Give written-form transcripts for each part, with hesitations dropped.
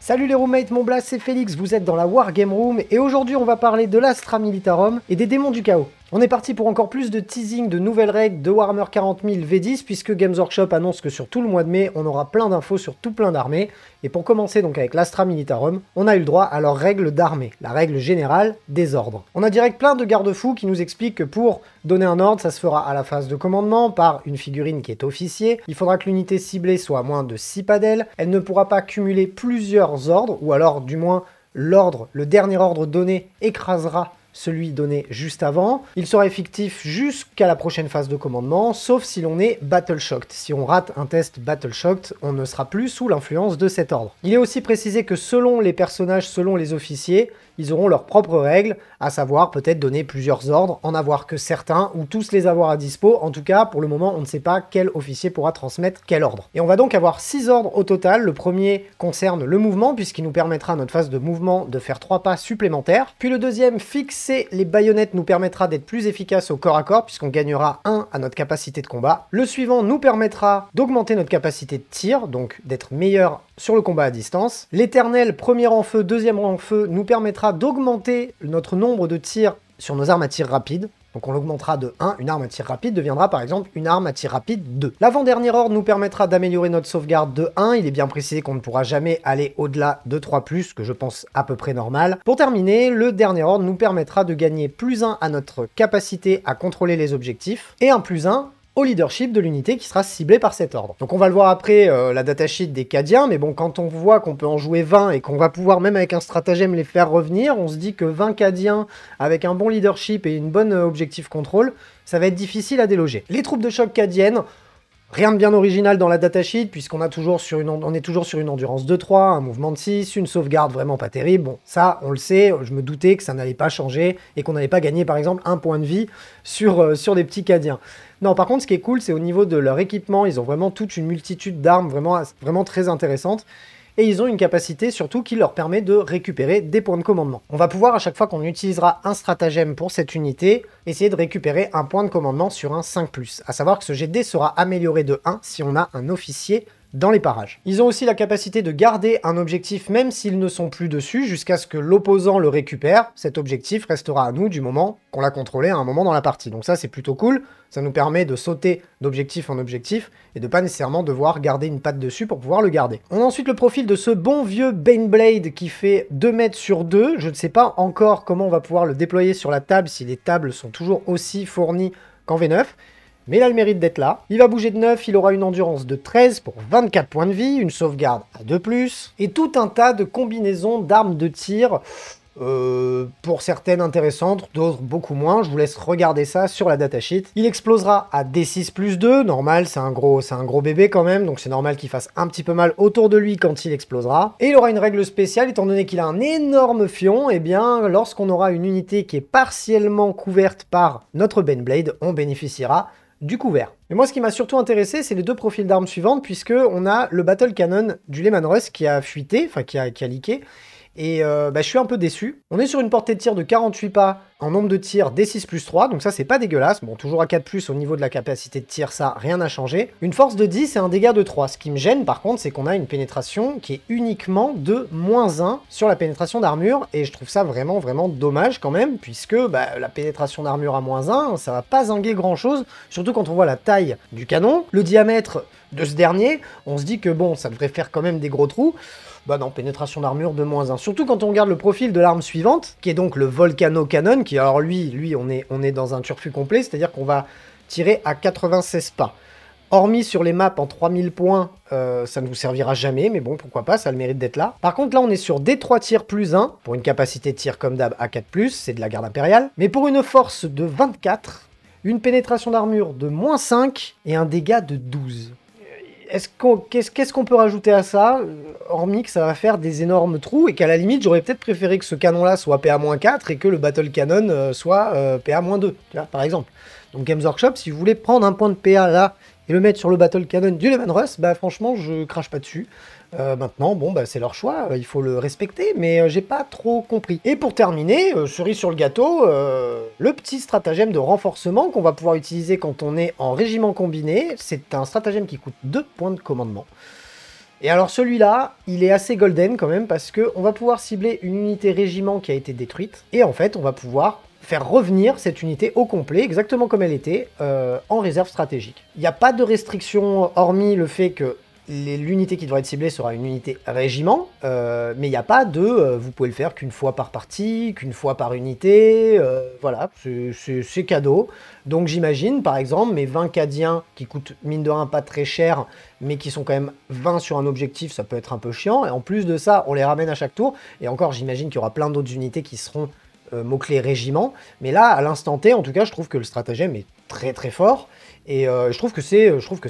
Salut les roommates, mon blast c'est Félix, vous êtes dans la Wargame Room et aujourd'hui on va parler de l'Astra Militarum et des démons du chaos. On est parti pour encore plus de teasing de nouvelles règles de Warhammer 40 000 V10 puisque Games Workshop annonce que sur tout le mois de mai on aura plein d'infos sur tout plein d'armées. Et pour commencer donc avec l'Astra Militarum, on a eu le droit à leurs règles d'armée, la règle générale des ordres. On a direct plein de garde-fous qui nous expliquent que pour donner un ordre, ça se fera à la phase de commandement par une figurine qui est officier. Il faudra que l'unité ciblée soit à moins de 6 padelles. Elle ne pourra pas cumuler plusieurs ordres, ou alors du moins l'ordre, le dernier ordre donné écrasera celui donné juste avant. Il sera effectif jusqu'à la prochaine phase de commandement, sauf si l'on est Battle Shocked. Si on rate un test Battle Shocked, on ne sera plus sous l'influence de cet ordre. Il est aussi précisé que selon les personnages, selon les officiers, ils auront leurs propres règles, à savoir peut-être donner plusieurs ordres, en avoir que certains, ou tous les avoir à dispo. En tout cas, pour le moment, on ne sait pas quel officier pourra transmettre quel ordre. Et on va donc avoir 6 ordres au total. Le premier concerne le mouvement, puisqu'il nous permettra à notre phase de mouvement de faire 3 pas supplémentaires. Puis le deuxième, fixer les baïonnettes, nous permettra d'être plus efficace au corps à corps, puisqu'on gagnera 1 à notre capacité de combat. Le suivant nous permettra d'augmenter notre capacité de tir, donc d'être meilleur sur le combat à distance. L'éternel premier en feu, deuxième en feu, nous permettra d'augmenter notre nombre de tirs sur nos armes à tir rapide. Donc on l'augmentera de 1, une arme à tir rapide deviendra par exemple une arme à tir rapide 2. L'avant-dernier ordre nous permettra d'améliorer notre sauvegarde de 1, il est bien précisé qu'on ne pourra jamais aller au-delà de 3+, que je pense à peu près normal. Pour terminer, le dernier ordre nous permettra de gagner +1 à notre capacité à contrôler les objectifs, et un +1 au leadership de l'unité qui sera ciblée par cet ordre. Donc on va le voir après, la datasheet des Cadiens, mais bon, quand on voit qu'on peut en jouer 20 et qu'on va pouvoir même avec un stratagème les faire revenir, on se dit que 20 Cadiens avec un bon leadership et une bonne objectif contrôle, ça va être difficile à déloger. Les troupes de choc cadiennes, rien de bien original dans la datasheet, puisqu'on est toujours sur une endurance de 3, un mouvement de 6, une sauvegarde vraiment pas terrible. Bon, ça, on le sait, je me doutais que ça n'allait pas changer et qu'on n'allait pas gagner, par exemple, un point de vie sur des petits Cadiens. Non, par contre, ce qui est cool, c'est au niveau de leur équipement, ils ont vraiment toute une multitude d'armes vraiment très intéressantes. Et ils ont une capacité surtout qui leur permet de récupérer des points de commandement. On va pouvoir, à chaque fois qu'on utilisera un stratagème pour cette unité, essayer de récupérer un point de commandement sur un 5+. À savoir que ce jet de dés sera amélioré de 1 si on a un officier dans les parages. Ils ont aussi la capacité de garder un objectif même s'ils ne sont plus dessus, jusqu'à ce que l'opposant le récupère. Cet objectif restera à nous du moment qu'on l'a contrôlé à un moment dans la partie. Donc ça, c'est plutôt cool. Ça nous permet de sauter d'objectif en objectif et de pas nécessairement devoir garder une patte dessus pour pouvoir le garder. On a ensuite le profil de ce bon vieux Baneblade qui fait 2 mètres sur 2. Je ne sais pas encore comment on va pouvoir le déployer sur la table, si les tables sont toujours aussi fournies qu'en V9. Mais il a le mérite d'être là. Il va bouger de 9, il aura une endurance de 13 pour 24 points de vie, une sauvegarde à 2+, et tout un tas de combinaisons d'armes de tir, pour certaines intéressantes, d'autres beaucoup moins. Je vous laisse regarder ça sur la datasheet. Il explosera à D6+2, normal, c'est un gros bébé quand même, donc c'est normal qu'il fasse un petit peu mal autour de lui quand il explosera. Et il aura une règle spéciale, étant donné qu'il a un énorme fion, et bien lorsqu'on aura une unité qui est partiellement couverte par notre Baneblade, on bénéficiera du couvert. Mais moi, ce qui m'a surtout intéressé, c'est les 2 profils d'armes suivantes, puisque on a le Battle Cannon du Leman Russ qui a fuité, enfin qui a leaké, et je suis un peu déçu. On est sur une portée de tir de 48 pas en nombre de tirs D6+3, donc ça c'est pas dégueulasse. Bon, toujours à 4+, au niveau de la capacité de tir, ça, rien n'a changé. Une force de 10 et un dégât de 3. Ce qui me gêne par contre, c'est qu'on a une pénétration qui est uniquement de -1 sur la pénétration d'armure, et je trouve ça vraiment dommage quand même, puisque la pénétration d'armure à -1, ça va pas zinguer grand chose, surtout quand on voit la taille du canon, le diamètre de ce dernier, on se dit que bon, ça devrait faire quand même des gros trous. Bah non, pénétration d'armure de -1. Surtout quand on regarde le profil de l'arme suivante, qui est donc le Volcano Cannon, qui alors lui on est dans un turfu complet, c'est-à-dire qu'on va tirer à 96 pas. Hormis sur les maps en 3000 points, ça ne vous servira jamais, mais bon, pourquoi pas, ça a le mérite d'être là. Par contre, là, on est sur D3 tirs +1, pour une capacité de tir comme d'hab à 4+, c'est de la garde impériale, mais pour une force de 24, une pénétration d'armure de -5 et un dégât de 12. Qu'est-ce qu'on peut rajouter à ça, hormis que ça va faire des énormes trous, et qu'à la limite, j'aurais peut-être préféré que ce canon-là soit PA-4 et que le Battle Cannon soit PA-2, tu vois, par exemple. Donc Games Workshop, si vous voulez prendre un point de PA là et le mettre sur le Battle Cannon du Leman Russ, bah franchement, je crache pas dessus. Maintenant, bon, bah, c'est leur choix, il faut le respecter, mais j'ai pas trop compris. Et pour terminer, cerise sur le gâteau, le petit stratagème de renforcement qu'on va pouvoir utiliser quand on est en régiment combiné, c'est un stratagème qui coûte 2 points de commandement. Et alors celui-là, il est assez golden quand même parce que on va pouvoir cibler une unité régiment qui a été détruite et en fait on va pouvoir faire revenir cette unité au complet, exactement comme elle était, en réserve stratégique. Il n'y a pas de restriction hormis le fait que l'unité qui devrait être ciblée sera une unité régiment, mais il n'y a pas de vous pouvez le faire qu'une fois par partie, qu'une fois par unité, voilà, c'est cadeau. Donc j'imagine par exemple mes 20 cadiens qui coûtent mine de rien pas très cher, mais qui sont quand même 20 sur un objectif, ça peut être un peu chiant, et en plus de ça on les ramène à chaque tour, et encore j'imagine qu'il y aura plein d'autres unités qui seront mot-clé régiment, mais là, à l'instant T, en tout cas, je trouve que le stratagème est très très fort, et je trouve que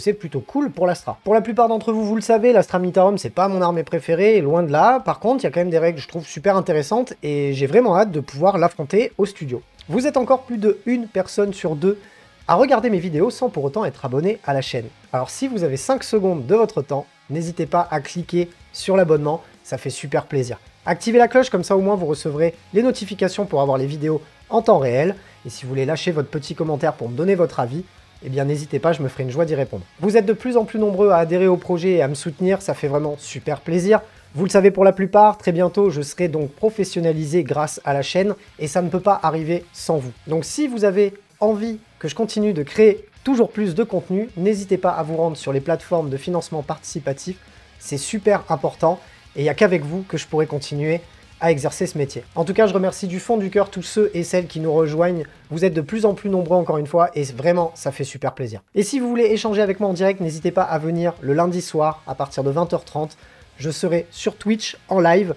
c'est plutôt cool pour l'Astra. Pour la plupart d'entre vous, vous le savez, l'Astra Militarum, c'est pas mon armée préférée, et loin de là. Par contre, il y a quand même des règles que je trouve super intéressantes, et j'ai vraiment hâte de pouvoir l'affronter au studio. Vous êtes encore plus de 1 personne sur 2 à regarder mes vidéos sans pour autant être abonné à la chaîne. Alors si vous avez 5 secondes de votre temps, n'hésitez pas à cliquer sur l'abonnement, ça fait super plaisir. Activez la cloche, comme ça au moins vous recevrez les notifications pour avoir les vidéos en temps réel. Et si vous voulez lâcher votre petit commentaire pour me donner votre avis, eh bien n'hésitez pas, je me ferai une joie d'y répondre. Vous êtes de plus en plus nombreux à adhérer au projet et à me soutenir, ça fait vraiment super plaisir. Vous le savez pour la plupart, très bientôt je serai donc professionnalisé grâce à la chaîne et ça ne peut pas arriver sans vous. Donc si vous avez envie que je continue de créer toujours plus de contenu, n'hésitez pas à vous rendre sur les plateformes de financement participatif, c'est super important. Et il n'y a qu'avec vous que je pourrai continuer à exercer ce métier. En tout cas, je remercie du fond du cœur tous ceux et celles qui nous rejoignent. Vous êtes de plus en plus nombreux encore une fois et vraiment, ça fait super plaisir. Et si vous voulez échanger avec moi en direct, n'hésitez pas à venir le lundi soir à partir de 20h30. Je serai sur Twitch en live.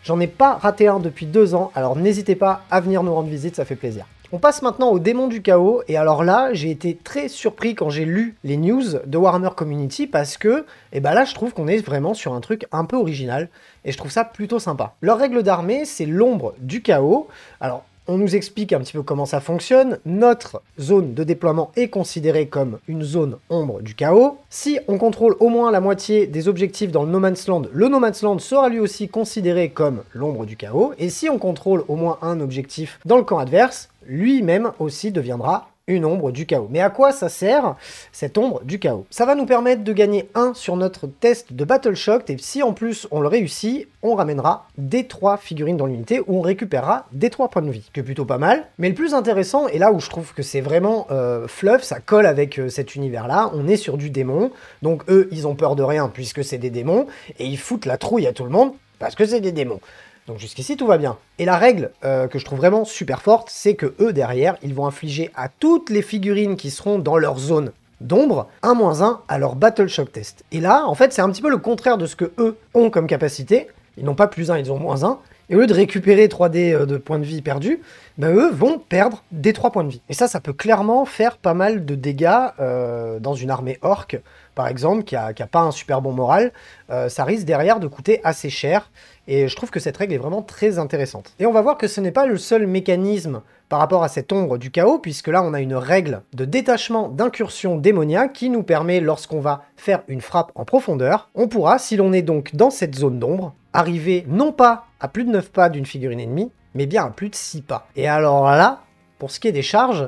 J'en ai pas raté un depuis 2 ans, alors n'hésitez pas à venir nous rendre visite, ça fait plaisir. On passe maintenant au démon du chaos, et alors là, j'ai été très surpris quand j'ai lu les news de Warhammer Community, parce que, et ben là, je trouve qu'on est vraiment sur un truc un peu original, et je trouve ça plutôt sympa. Leur règle d'armée, c'est l'ombre du chaos. Alors, on nous explique un petit peu comment ça fonctionne. Notre zone de déploiement est considérée comme une zone ombre du chaos. Si on contrôle au moins la moitié des objectifs dans le No Man's Land, le No Man's Land sera lui aussi considéré comme l'ombre du chaos. Et si on contrôle au moins un objectif dans le camp adverse, lui-même aussi deviendra une ombre du chaos. Mais à quoi ça sert, cette ombre du chaos? Ça va nous permettre de gagner 1 sur notre test de Battle Shock, et si en plus on le réussit, on ramènera des 3 figurines dans l'unité, où on récupérera des 3 points de vie, ce qui est plutôt pas mal. Mais le plus intéressant, et là où je trouve que c'est vraiment fluff, ça colle avec cet univers-là, on est sur du démon, donc eux, ils ont peur de rien, puisque c'est des démons, et ils foutent la trouille à tout le monde, parce que c'est des démons. Donc jusqu'ici, tout va bien. Et la règle que je trouve vraiment super forte, c'est que eux, derrière, ils vont infliger à toutes les figurines qui seront dans leur zone d'ombre 1-1 à leur Battle Shock test. Et là, en fait, c'est un petit peu le contraire de ce que eux ont comme capacité. Ils n'ont pas +1, ils ont -1. Et au lieu de récupérer 3D de points de vie perdus, ben eux vont perdre des 3 points de vie. Et ça peut clairement faire pas mal de dégâts dans une armée orque, par exemple, qui a pas un super bon moral. Ça risque derrière de coûter assez cher. Et je trouve que cette règle est vraiment très intéressante. Et on va voir que ce n'est pas le seul mécanisme par rapport à cette ombre du chaos, puisque là on a une règle de détachement d'incursion démoniaque qui nous permet, lorsqu'on va faire une frappe en profondeur, on pourra, si l'on est donc dans cette zone d'ombre, arriver non pas à plus de 9 pas d'une figurine ennemie, mais bien à plus de 6 pas. Et alors là, pour ce qui est des charges,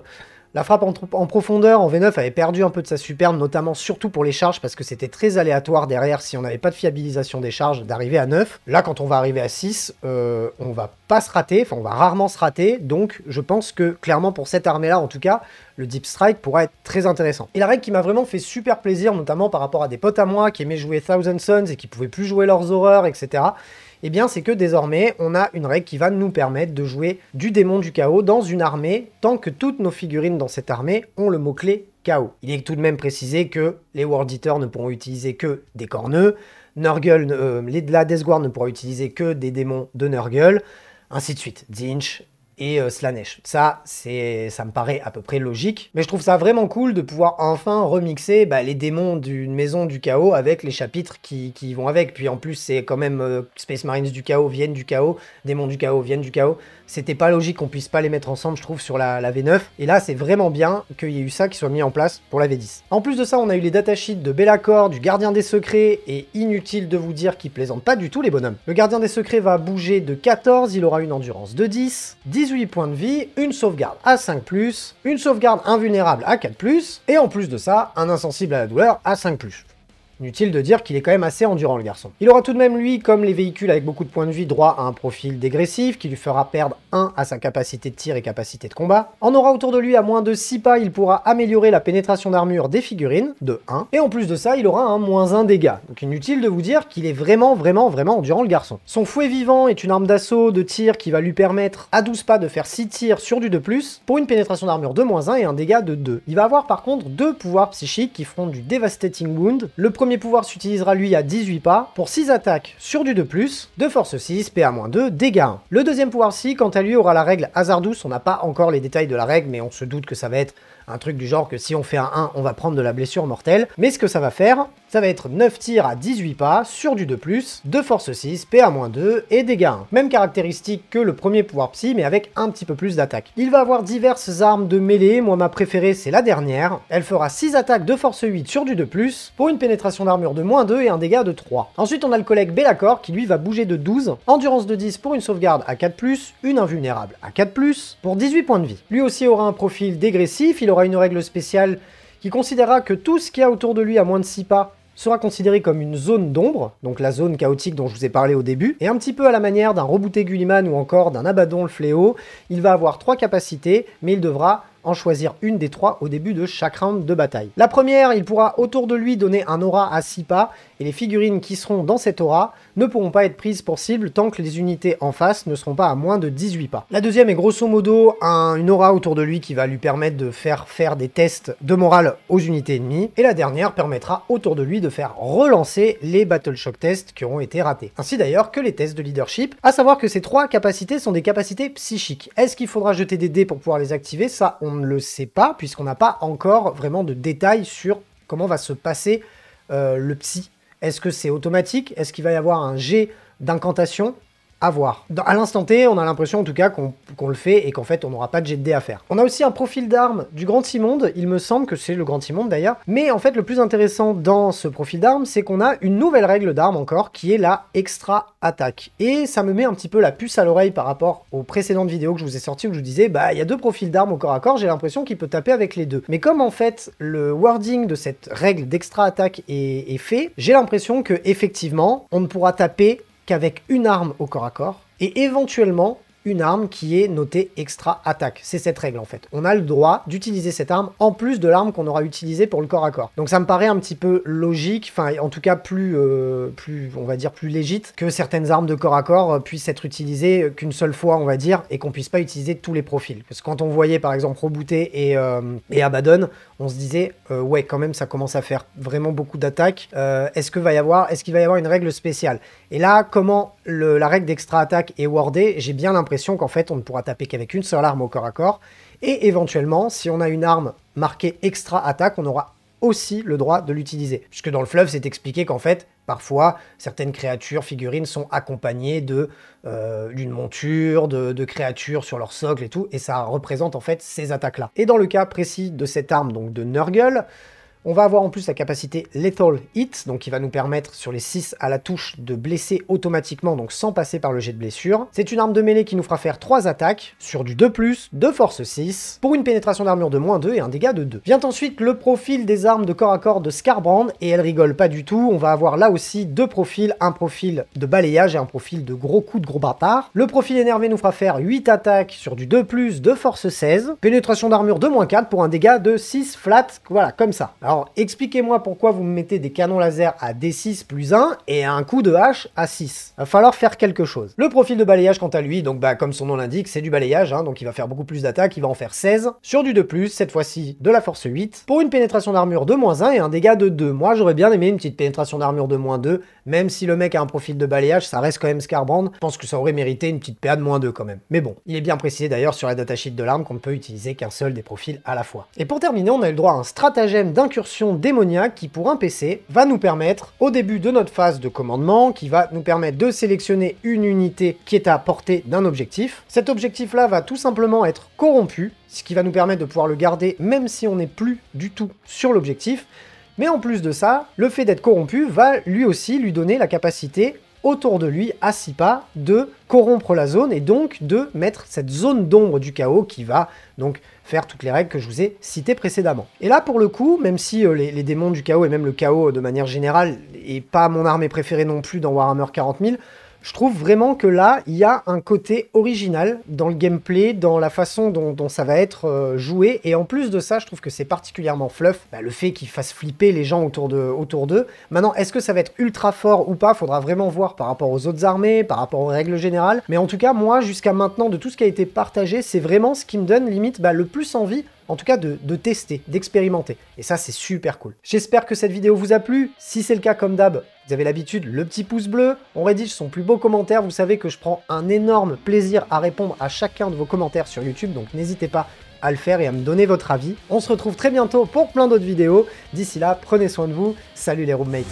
la frappe en profondeur en V9 avait perdu un peu de sa superbe, notamment surtout pour les charges, parce que c'était très aléatoire derrière, si on n'avait pas de fiabilisation des charges, d'arriver à 9. Là, quand on va arriver à 6, on va pas se rater, enfin on va rarement se rater, donc je pense que clairement pour cette armée-là, en tout cas, le Deep Strike pourra être très intéressant. Et la règle qui m'a vraiment fait super plaisir, notamment par rapport à des potes à moi qui aimaient jouer Thousand Sons et qui pouvaient plus jouer leurs horreurs, etc., eh bien c'est que désormais, on a une règle qui va nous permettre de jouer du démon du chaos dans une armée, tant que toutes nos figurines dans cette armée ont le mot-clé chaos. Il est tout de même précisé que les World Eaters ne pourront utiliser que des corneux, Nurgle, la Death Guard ne pourra utiliser que des démons de Nurgle, ainsi de suite, Tzeentch et Slaanesh. Ça me paraît à peu près logique, mais je trouve ça vraiment cool de pouvoir enfin remixer les démons d'une maison du chaos avec les chapitres qui vont avec. Puis en plus, c'est quand même Space Marines du chaos viennent du chaos, démons du chaos viennent du chaos. C'était pas logique qu'on puisse pas les mettre ensemble, je trouve, sur la V9. Et là, c'est vraiment bien qu'il y ait eu ça qui soit mis en place pour la V10. En plus de ça, on a eu les datasheets de Be'lakor, du Gardien des Secrets, et inutile de vous dire qu'ils plaisantent pas du tout, les bonhommes. Le Gardien des Secrets va bouger de 14, il aura une endurance de 10, 18 points de vie, une sauvegarde à 5+, une sauvegarde invulnérable à 4+, et en plus de ça, un insensible à la douleur à 5+. Inutile de dire qu'il est quand même assez endurant le garçon. Il aura tout de même lui, comme les véhicules avec beaucoup de points de vie, droit à un profil dégressif qui lui fera perdre 1 à sa capacité de tir et capacité de combat. En aura autour de lui à moins de 6 pas, il pourra améliorer la pénétration d'armure des figurines de 1. Et en plus de ça, il aura un -1 dégâts. Donc inutile de vous dire qu'il est vraiment endurant le garçon. Son fouet vivant est une arme d'assaut de tir qui va lui permettre à 12 pas de faire 6 tirs sur du 2+, pour une pénétration d'armure de -1 et un dégât de 2. Il va avoir par contre 2 pouvoirs psychiques qui feront du Devastating Wound. Le premier pouvoir s'utilisera lui à 18 pas, pour 6 attaques sur du 2+, de force 6, PA-2, dégâts 1. Le deuxième pouvoir psy, quant à lui, aura la règle Hazardous. On n'a pas encore les détails de la règle, mais on se doute que ça va être un truc du genre que si on fait un 1, on va prendre de la blessure mortelle. Mais ce que ça va faire, ça va être 9 tirs à 18 pas sur du 2+, de force 6, PA-2 et dégâts 1. Même caractéristique que le premier pouvoir psy, mais avec un petit peu plus d'attaque. Il va avoir diverses armes de mêlée, moi ma préférée c'est la dernière. Elle fera 6 attaques de force 8 sur du 2+, pour une pénétration d'armure de -2 et un dégât de 3. Ensuite on a le collègue Be'lakor qui lui va bouger de 12, endurance de 10 pour une sauvegarde à 4+, une invulnérable à 4+, pour 18 points de vie. Lui aussi aura un profil dégressif, il aura une règle spéciale qui considérera que tout ce qu'il y a autour de lui à moins de 6 pas sera considéré comme une zone d'ombre, donc la zone chaotique dont je vous ai parlé au début, et un petit peu à la manière d'un rebooté Gulliman ou encore d'un Abaddon le Fléau, il va avoir 3 capacités, mais il devra en choisir une des 3 au début de chaque round de bataille. La première, il pourra autour de lui donner un aura à 6 pas, et les figurines qui seront dans cette aura ne pourront pas être prises pour cible tant que les unités en face ne seront pas à moins de 18 pas. La deuxième est grosso modo une aura autour de lui qui va lui permettre de faire des tests de morale aux unités ennemies, et la dernière permettra autour de lui de faire relancer les Battle Shock tests qui auront été ratés. Ainsi d'ailleurs que les tests de leadership, à savoir que ces 3 capacités sont des capacités psychiques. Est-ce qu'il faudra jeter des dés pour pouvoir les activer? Ça, on ne le sait pas, puisqu'on n'a pas encore vraiment de détails sur comment va se passer le psy. Est-ce que c'est automatique? Est-ce qu'il va y avoir un jet d'incantation? À voir. À l'instant T, on a l'impression en tout cas qu'on le fait et qu'en fait on n'aura pas de jet de dés à faire. On a aussi un profil d'armes du Grand Immonde, il me semble que c'est le Grand Immonde d'ailleurs, mais en fait le plus intéressant dans ce profil d'armes, c'est qu'on a une nouvelle règle d'armes encore, qui est la extra attaque. Et ça me met un petit peu la puce à l'oreille par rapport aux précédentes vidéos que je vous ai sorties où je vous disais, bah il y a 2 profils d'armes au corps à corps, j'ai l'impression qu'il peut taper avec les 2. Mais comme en fait le wording de cette règle d'extra attaque est fait, j'ai l'impression que effectivement on ne pourra taper qu'avec une arme au corps à corps, et éventuellement une arme qui est notée extra attaque. C'est cette règle en fait. On a le droit d'utiliser cette arme en plus de l'arme qu'on aura utilisée pour le corps à corps. Donc ça me paraît un petit peu logique, enfin en tout cas plus on va dire plus légite, que certaines armes de corps à corps puissent être utilisées qu'une seule fois on va dire, et qu'on puisse pas utiliser tous les profils. Parce que quand on voyait par exemple Rebooté et Abaddon, on se disait ouais quand même ça commence à faire vraiment beaucoup d'attaques, est-ce qu'il va y avoir une règle spéciale? Et là comment la règle d'extra attaque est wordée, j'ai bien l'impression qu'en fait on ne pourra taper qu'avec une seule arme au corps à corps, et éventuellement si on a une arme marquée extra attaque, on aura aussi le droit de l'utiliser. Puisque dans le fleuve c'est expliqué qu'en fait parfois certaines créatures, figurines sont accompagnées d'une monture, de créatures sur leur socle et tout, et ça représente en fait ces attaques là. Et dans le cas précis de cette arme, donc de Nurgle, on va avoir en plus la capacité Lethal Hit, donc qui va nous permettre sur les 6 à la touche de blesser automatiquement, donc sans passer par le jet de blessure. C'est une arme de mêlée qui nous fera faire 3 attaques sur du 2+, de force 6, pour une pénétration d'armure de -2 et un dégât de 2. Vient ensuite le profil des armes de corps à corps de Skarbrand, et elle rigole pas du tout, on va avoir là aussi 2 profils, un profil de balayage et un profil de gros coups de gros bâtard. Le profil énervé nous fera faire 8 attaques sur du 2+, de force 16, pénétration d'armure de -4 pour un dégât de 6 flat, voilà, comme ça. Alors, expliquez-moi pourquoi vous me mettez des canons laser à D6 plus 1 et un coup de hache à 6. Va falloir faire quelque chose. Le profil de balayage, quant à lui, donc comme son nom l'indique, c'est du balayage, donc il va faire beaucoup plus d'attaques, il va en faire 16, sur du 2+, cette fois-ci de la force 8, pour une pénétration d'armure de -1 et un dégât de 2. Moi, j'aurais bien aimé une petite pénétration d'armure de -2, même si le mec a un profil de balayage, ça reste quand même Skarbrand, je pense que ça aurait mérité une petite PA de -2 quand même. Mais bon, il est bien précisé d'ailleurs sur la datasheet de l'arme qu'on ne peut utiliser qu'un seul des profils à la fois. Et pour terminer, on a eu le droit à un stratagème d'incursion démoniaque qui, pour un PC, va nous permettre, au début de notre phase de commandement, qui va nous permettre de sélectionner une unité qui est à portée d'un objectif. Cet objectif-là va tout simplement être corrompu, ce qui va nous permettre de pouvoir le garder même si on n'est plus du tout sur l'objectif. Mais en plus de ça, le fait d'être corrompu va lui aussi lui donner la capacité autour de lui à 6 pas de corrompre la zone et donc de mettre cette zone d'ombre du chaos qui va donc faire toutes les règles que je vous ai citées précédemment. Et là pour le coup, même si les démons du chaos et même le chaos de manière générale est pas mon armée préférée non plus dans Warhammer 40 000, je trouve vraiment que là, il y a un côté original dans le gameplay, dans la façon dont ça va être joué, et en plus de ça, je trouve que c'est particulièrement fluff, le fait qu'il fasse flipper les gens autour d'eux. Maintenant, est-ce que ça va être ultra fort ou pas? Faudra vraiment voir par rapport aux autres armées, par rapport aux règles générales, mais en tout cas, moi, jusqu'à maintenant, de tout ce qui a été partagé, c'est vraiment ce qui me donne limite le plus envie, en tout cas de tester, d'expérimenter. Et ça, c'est super cool. J'espère que cette vidéo vous a plu. Si c'est le cas, comme d'hab, vous avez l'habitude, le petit pouce bleu. On rédige son plus beau commentaire. Vous savez que je prends un énorme plaisir à répondre à chacun de vos commentaires sur YouTube, donc n'hésitez pas à le faire et à me donner votre avis. On se retrouve très bientôt pour plein d'autres vidéos. D'ici là, prenez soin de vous. Salut les roommates.